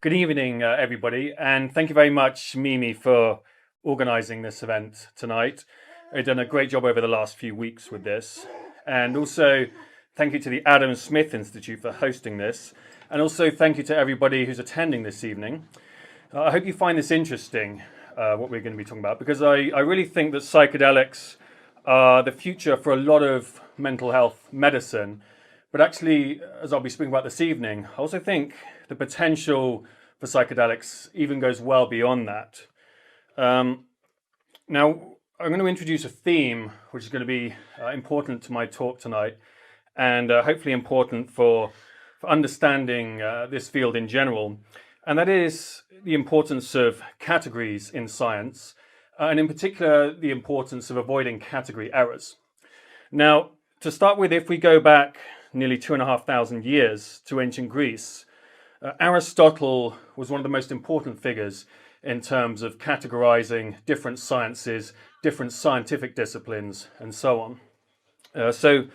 Good evening, everybody, and thank you very much, Mimi, for organising this event tonight. You've done a great job over the last few weeks with this. And also, thank you to the Adam Smith Institute for hosting this. And also, thank you to everybody who's attending this evening. I hope you find this interesting, what we're going to be talking about, because I really think that psychedelics are the future for a lot of mental health medicine. But actually, as I'll be speaking about this evening, I also think the potential for psychedelics even goes well beyond that. Now, I'm going to introduce a theme which is going to be important to my talk tonight, and hopefully important for understanding this field in general. And that is the importance of categories in science, and in particular, the importance of avoiding category errors. Now, to start with, if we go back nearly 2,500 years to ancient Greece, Aristotle was one of the most important figures in terms of categorizing different sciences, different scientific disciplines, and so on. So,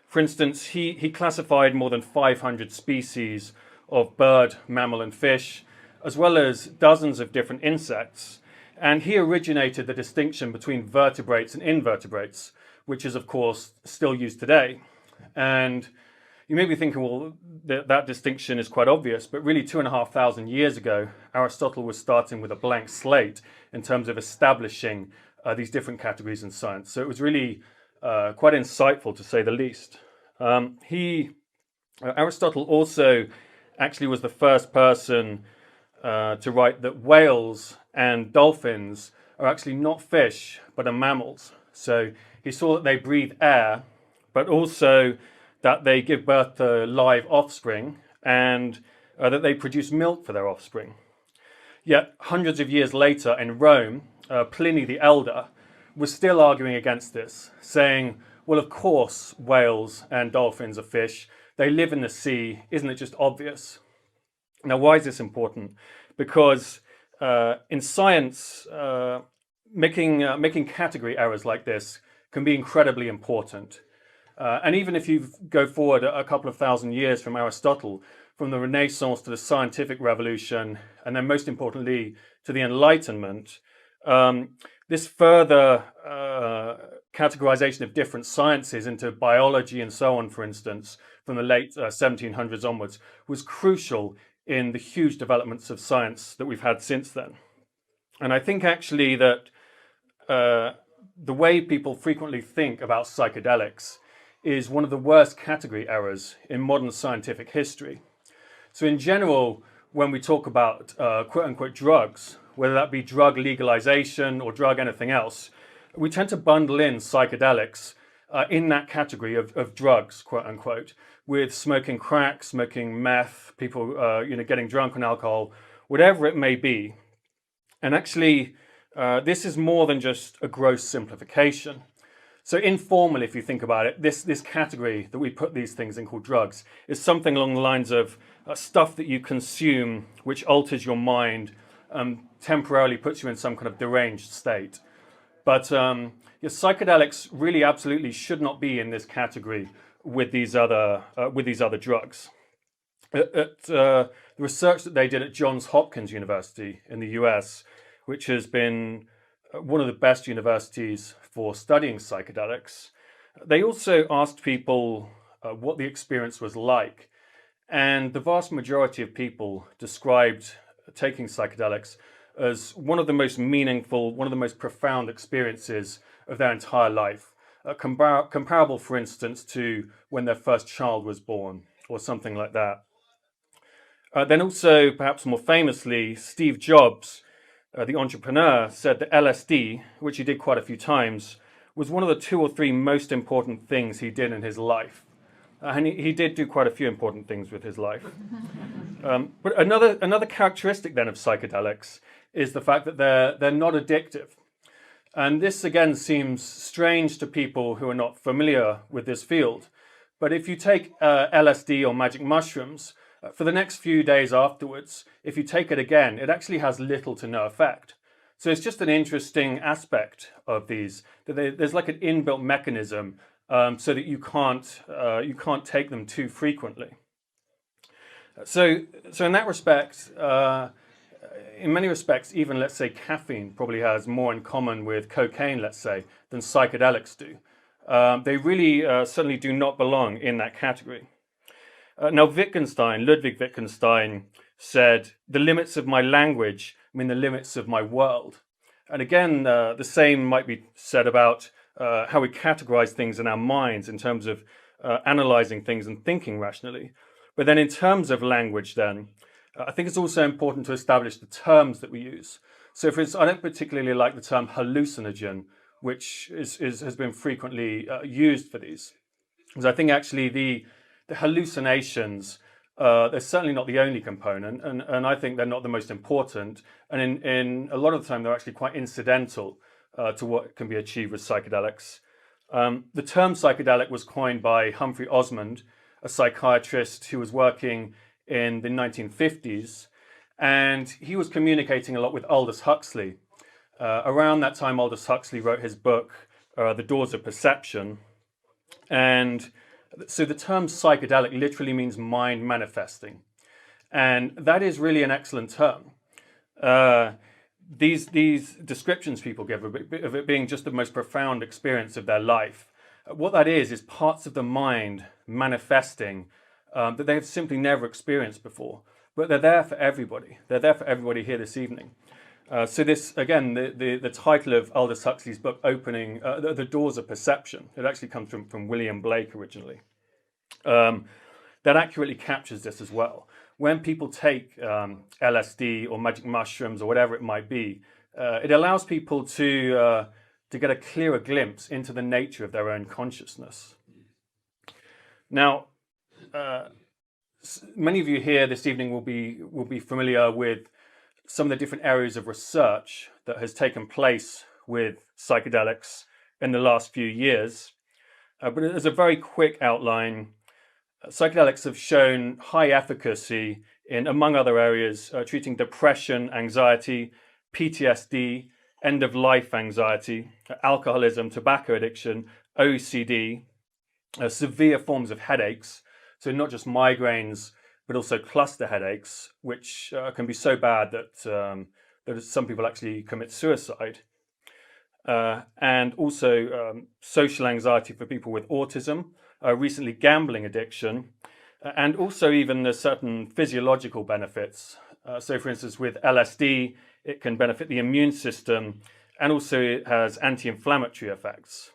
for instance, he classified more than 500 species of bird, mammal, and fish, as well as dozens of different insects. And he originated the distinction between vertebrates and invertebrates, which is, of course, still used today. And you may be thinking, well, that distinction is quite obvious, but really 2,500 years ago, Aristotle was starting with a blank slate in terms of establishing these different categories in science. So it was really quite insightful, to say the least. Aristotle also actually was the first person to write that whales and dolphins are actually not fish, but are mammals. So he saw that they breathe air, but also that they give birth to live offspring, and that they produce milk for their offspring. Yet hundreds of years later in Rome, Pliny the Elder was still arguing against this, saying, well, of course whales and dolphins are fish. They live in the sea. Isn't it just obvious? Now, why is this important? Because in science, making category errors like this can be incredibly important. And even if you go forward a couple of thousand years from Aristotle, from the Renaissance to the scientific revolution, and then most importantly to the Enlightenment, this further categorization of different sciences into biology and so on, for instance, from the late 1700s onwards, was crucial in the huge developments of science that we've had since then. And I think actually that the way people frequently think about psychedelics is one of the worst category errors in modern scientific history. So in general, when we talk about quote-unquote drugs, whether that be drug legalization or drug anything else, we tend to bundle in psychedelics in that category of drugs, quote-unquote, with smoking crack, smoking meth, people getting drunk on alcohol, whatever it may be. And actually, this is more than just a gross simplification. So informally, if you think about it, this category that we put these things in called drugs is something along the lines of stuff that you consume which alters your mind, temporarily puts you in some kind of deranged state. But your psychedelics really absolutely should not be in this category with these other drugs. The research that they did at Johns Hopkins University in the US, which has been one of the best universities for studying psychedelics, they also asked people what the experience was like. And the vast majority of people described taking psychedelics as one of the most meaningful, one of the most profound experiences of their entire life. Comparable, for instance, to when their first child was born or something like that. Then also, perhaps more famously, Steve Jobs, the entrepreneur, said that LSD, which he did quite a few times, was one of the 2 or 3 most important things he did in his life. And he did do quite a few important things with his life. But another characteristic then of psychedelics is the fact that they're not addictive. And this again seems strange to people who are not familiar with this field. But if you take LSD or magic mushrooms, for the next few days afterwards, if you take it again, it actually has little to no effect. So it's just an interesting aspect of these. There's like an inbuilt mechanism so that you can't take them too frequently. So in that respect, in many respects, even let's say caffeine probably has more in common with cocaine, let's say, than psychedelics do. They really certainly do not belong in that category. Now, Ludwig Wittgenstein said, "The limits of my language mean the limits of my world." And again, the same might be said about how we categorize things in our minds in terms of analyzing things and thinking rationally. But then in terms of language, then, I think it's also important to establish the terms that we use. So for instance, I don't particularly like the term hallucinogen, which has been frequently used for these. Because I think actually the hallucinations, they're certainly not the only component, and I think they're not the most important. And in a lot of the time, they're actually quite incidental to what can be achieved with psychedelics. The term psychedelic was coined by Humphrey Osmond, a psychiatrist who was working in the 1950s, and he was communicating a lot with Aldous Huxley. Around that time, Aldous Huxley wrote his book, The Doors of Perception, and so the term psychedelic literally means mind manifesting, and that is really an excellent term. These descriptions people give of it being just the most profound experience of their life. What that is parts of the mind manifesting that they have simply never experienced before, but they're there for everybody. They're there for everybody here this evening. So this, again, the title of Aldous Huxley's book, Opening the Doors of Perception, it actually comes from William Blake originally. That accurately captures this as well. When people take LSD or magic mushrooms or whatever it might be, it allows people to get a clearer glimpse into the nature of their own consciousness. Now, many of you here this evening will be familiar with some of the different areas of research that has taken place with psychedelics in the last few years. But as a very quick outline, psychedelics have shown high efficacy in, among other areas, treating depression, anxiety, PTSD, end-of-life anxiety, alcoholism, tobacco addiction, OCD, severe forms of headaches, so not just migraines, but also cluster headaches, which can be so bad that some people actually commit suicide. And also social anxiety for people with autism, recently gambling addiction, and also even there's certain physiological benefits. So for instance, with LSD, it can benefit the immune system, and also it has anti-inflammatory effects.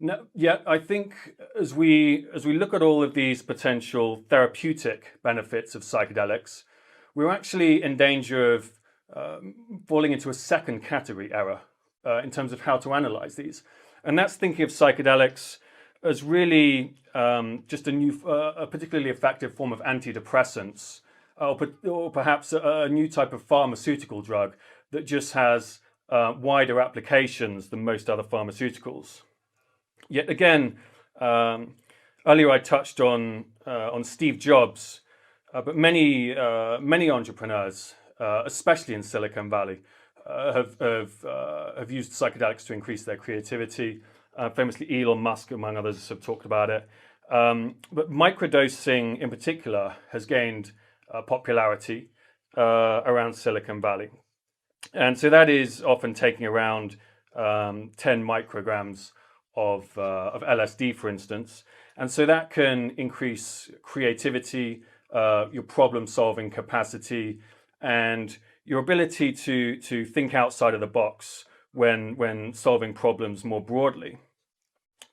Now, yet I think as we look at all of these potential therapeutic benefits of psychedelics, we're actually in danger of falling into a second category error in terms of how to analyze these. And that's thinking of psychedelics as really just a particularly effective form of antidepressants, or perhaps a new type of pharmaceutical drug that just has wider applications than most other pharmaceuticals. Yet again, earlier I touched on Steve Jobs, but many entrepreneurs, especially in Silicon Valley, have used psychedelics to increase their creativity. Famously, Elon Musk, among others, have talked about it. But microdosing, in particular, has gained popularity around Silicon Valley, and so that is often taking around 10 micrograms of LSD, for instance, and so that can increase creativity, your problem-solving capacity, and your ability to think outside of the box when solving problems more broadly.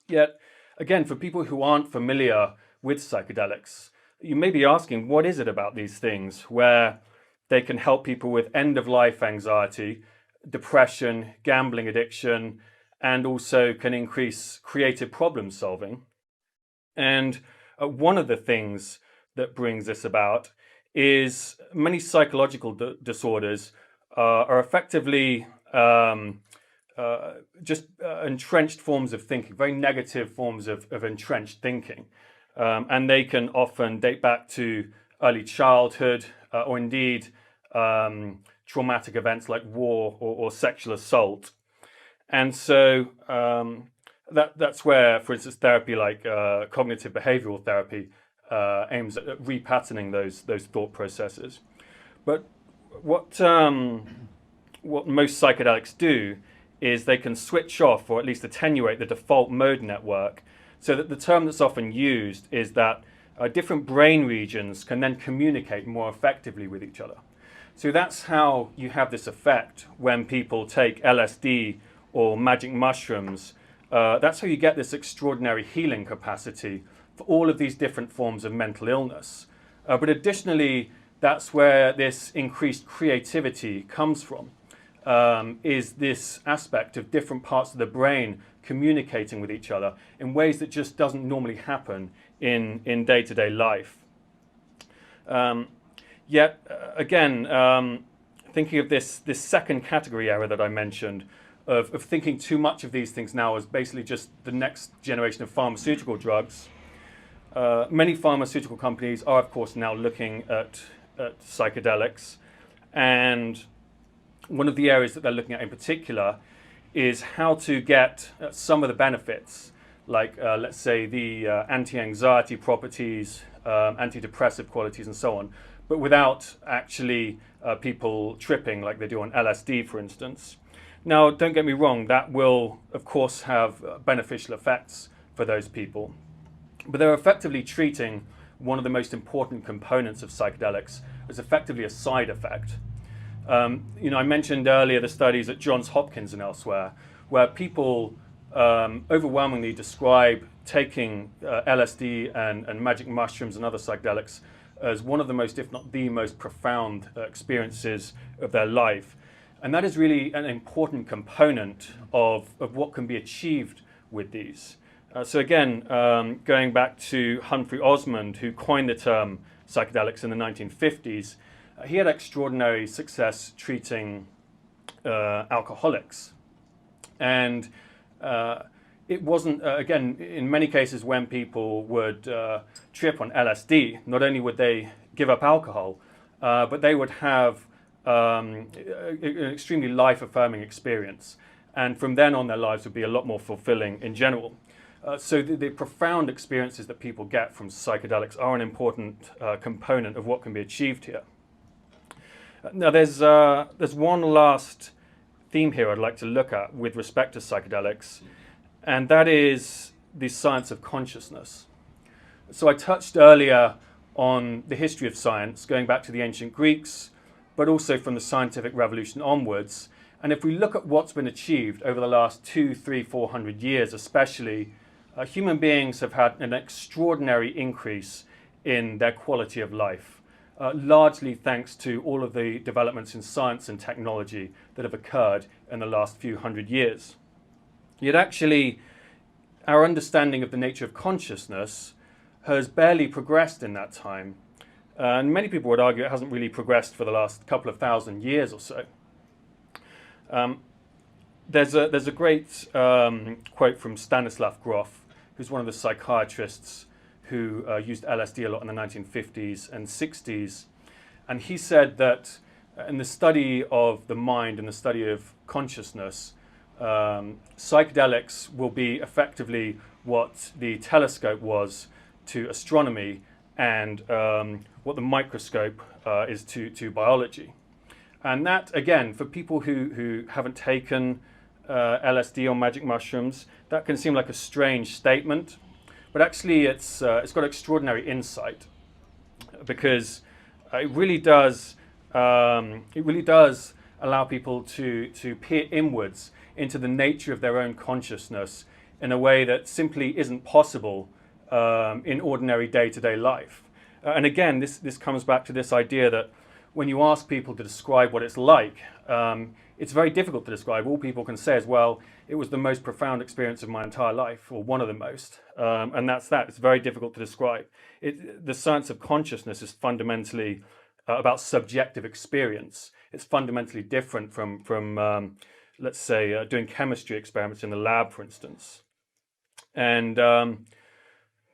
Yet, again, for people who aren't familiar with psychedelics, you may be asking, what is it about these things where they can help people with end-of-life anxiety, depression, gambling addiction, and also can increase creative problem solving? And one of the things that brings this about is many psychological disorders are effectively just entrenched forms of thinking, very negative forms of entrenched thinking. And they can often date back to early childhood or indeed traumatic events like war or sexual assault. And so that's where, for instance, therapy like cognitive behavioral therapy aims at repatterning those thought processes. But what most psychedelics do is they can switch off or at least attenuate the default mode network, so that the term that's often used is that different brain regions can then communicate more effectively with each other. So that's how you have this effect when people take LSD or magic mushrooms. That's how you get this extraordinary healing capacity for all of these different forms of mental illness. But additionally, that's where this increased creativity comes from, is this aspect of different parts of the brain communicating with each other in ways that just doesn't normally happen in day-to-day life. Yet, again, thinking of this second category error that I mentioned, of thinking too much of these things now as basically just the next generation of pharmaceutical drugs, many pharmaceutical companies are, of course, now looking at psychedelics. And one of the areas that they're looking at in particular is how to get some of the benefits, like, let's say, the anti-anxiety properties, antidepressive qualities, and so on, but without actually people tripping like they do on LSD, for instance. Now, don't get me wrong, that will, of course, have beneficial effects for those people. But they're effectively treating one of the most important components of psychedelics as effectively a side effect. I mentioned earlier the studies at Johns Hopkins and elsewhere, where people overwhelmingly describe taking LSD and magic mushrooms and other psychedelics as one of the most, if not the most profound experiences of their life. And that is really an important component of what can be achieved with these. So again, going back to Humphrey Osmond, who coined the term psychedelics in the 1950s, he had extraordinary success treating alcoholics. And it wasn't, again, in many cases when people would trip on LSD, not only would they give up alcohol, but they would have an extremely life-affirming experience. And from then on, their lives would be a lot more fulfilling in general. So the profound experiences that people get from psychedelics are an important component of what can be achieved here. Now, there's one last theme here I'd like to look at with respect to psychedelics, and that is the science of consciousness. So I touched earlier on the history of science, going back to the ancient Greeks, but also from the scientific revolution onwards. And if we look at what's been achieved over the last 200, 300, 400 years especially, human beings have had an extraordinary increase in their quality of life, largely thanks to all of the developments in science and technology that have occurred in the last few hundred years. Yet actually, our understanding of the nature of consciousness has barely progressed in that time. And many people would argue it hasn't really progressed for the last couple of thousand years or so. There's a great quote from Stanislav Grof, who's one of the psychiatrists who used LSD a lot in the 1950s and 60s. And he said that in the study of the mind and the study of consciousness, psychedelics will be effectively what the telescope was to astronomy and what the microscope is to biology. And that, again, for people who haven't taken LSD or magic mushrooms, that can seem like a strange statement, but actually it's got extraordinary insight, because it really does allow people to peer inwards into the nature of their own consciousness in a way that simply isn't possible in ordinary day-to-day life. And again, this comes back to this idea that when you ask people to describe what it's like, it's very difficult to describe. All people can say is, well, it was the most profound experience of my entire life, or one of the most. And that's that. It's very difficult to describe. The science of consciousness is fundamentally about subjective experience. It's fundamentally different from let's say, doing chemistry experiments in the lab, for instance. And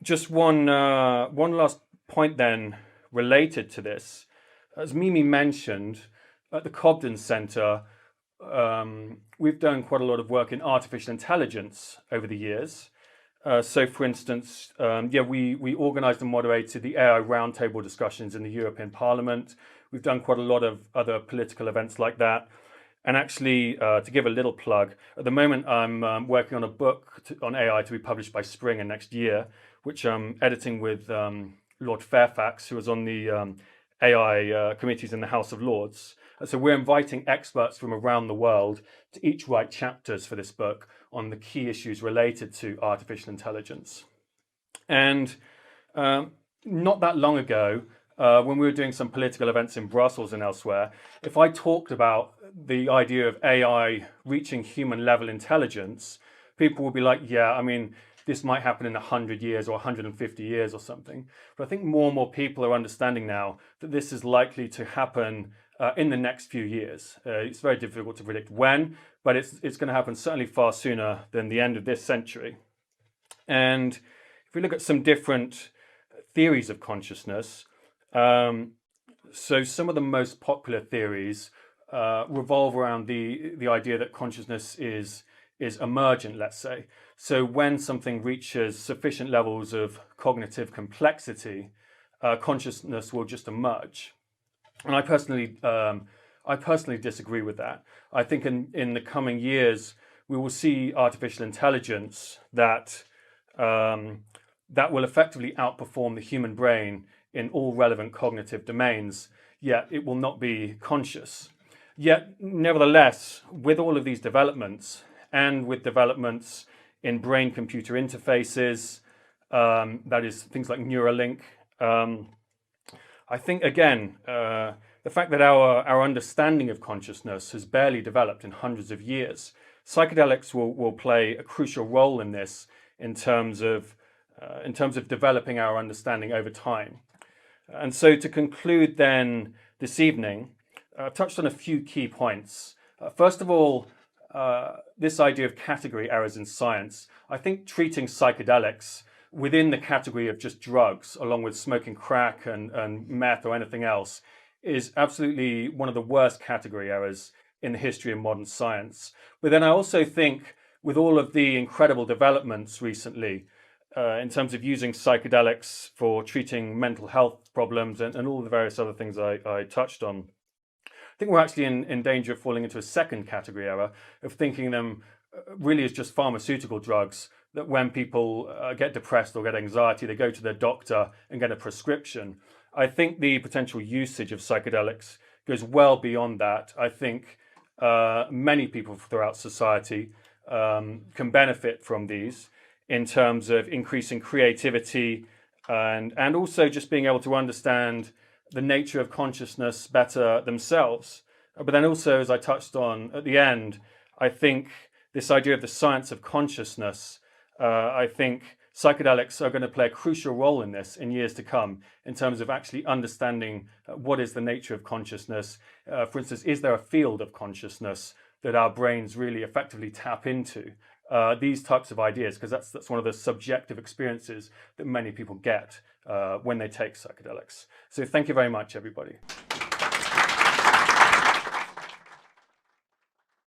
just one last point then related to this. As Mimi mentioned, at the Cobden Centre, we've done quite a lot of work in artificial intelligence over the years. So, for instance, we organised and moderated the AI roundtable discussions in the European Parliament. We've done quite a lot of other political events like that. And actually, to give a little plug, at the moment I'm working on a book on AI to be published by spring and next year, which I'm editing with Lord Fairfax, who was on the AI committees in the House of Lords. So we're inviting experts from around the world to each write chapters for this book on the key issues related to artificial intelligence. And not that long ago, when we were doing some political events in Brussels and elsewhere, if I talked about the idea of AI reaching human level intelligence, people would be like, yeah, I mean, this might happen in 100 years or 150 years or something. But I think more and more people are understanding now that this is likely to happen in the next few years. It's very difficult to predict when, but it's going to happen certainly far sooner than the end of this century. And if we look at some different theories of consciousness, so some of the most popular theories revolve around the idea that consciousness is emergent, let's say. So when something reaches sufficient levels of cognitive complexity, consciousness will just emerge. And I personally disagree with that. I think in the coming years we will see artificial intelligence that will effectively outperform the human brain in all relevant cognitive domains, yet it will not be conscious. Yet, nevertheless, with all of these developments and with developments in brain-computer interfaces, that is, things like Neuralink, I think, again, the fact that our understanding of consciousness has barely developed in hundreds of years, psychedelics will play a crucial role in this in terms of developing our understanding over time. And so to conclude then this evening, I've touched on a few key points. First of all, this idea of category errors in science. I think treating psychedelics within the category of just drugs, along with smoking crack and meth or anything else, is absolutely one of the worst category errors in the history of modern science. But then I also think with all of the incredible developments recently, in terms of using psychedelics for treating mental health problems and all the various other things I touched on, I think we're actually in danger of falling into a second category error of thinking them really as just pharmaceutical drugs, that when people get depressed or get anxiety, they go to their doctor and get a prescription. I think the potential usage of psychedelics goes well beyond that. I think many people throughout society can benefit from these in terms of increasing creativity and also just being able to understand the nature of consciousness better themselves. But then also, as I touched on at the end, I think this idea of the science of consciousness, I think psychedelics are going to play a crucial role in this in years to come in terms of actually understanding what is the nature of consciousness. For instance, is there a field of consciousness that our brains really effectively tap into? These types of ideas, because that's one of the subjective experiences that many people get when they take psychedelics. So thank you very much, everybody.